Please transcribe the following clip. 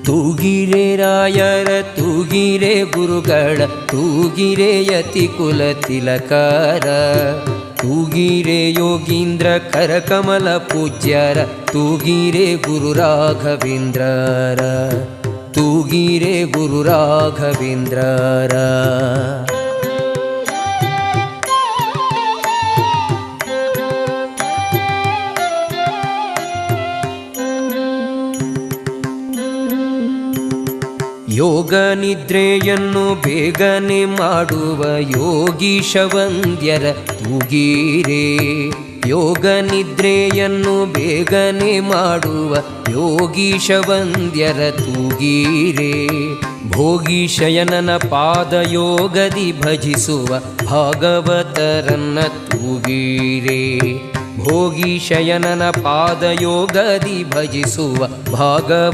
ತೂಗಿರೆ ರಾಯರ ತೂಗಿರೆ ಗುರುಗಳ ತೂಗಿರೆ ಯತಿಕುಲ ತಿಲಕಾರ ತೂಗಿರೆ ಯೋಗೀಂದ್ರ ಕರಕಮಲ ಪೂಜ್ಯರ ತೂಗಿರೆ ಗುರು ರಾಘವೇಂದ್ರರ ತೂಗಿರೆ ಗುರು ರಾಘವೇಂದ್ರರ. ಯೋಗ ನಿದ್ರೆಯನ್ನು ಬೇಗನೆ ಮಾಡುವ ಯೋಗೀಶ ವಂದ್ಯರ ತೂಗಿರೆ ಯೋಗ ನಿದ್ರೆಯನ್ನು ಬೇಗನೆ ಮಾಡುವ ಯೋಗೀಶ ವಂದ್ಯರ ತೂಗಿರೆ ಭೋಗೀಶಯನನ ಪಾದಯೋಗದಿ ಭಜಿಸುವ ಭಾಗವತರನ್ನ ತೂಗಿರೆ ಭೋಗೀಶಯನನ ಪಾದಯೋಗದಿ ಭಜಿಸುವ ಭಾಗವ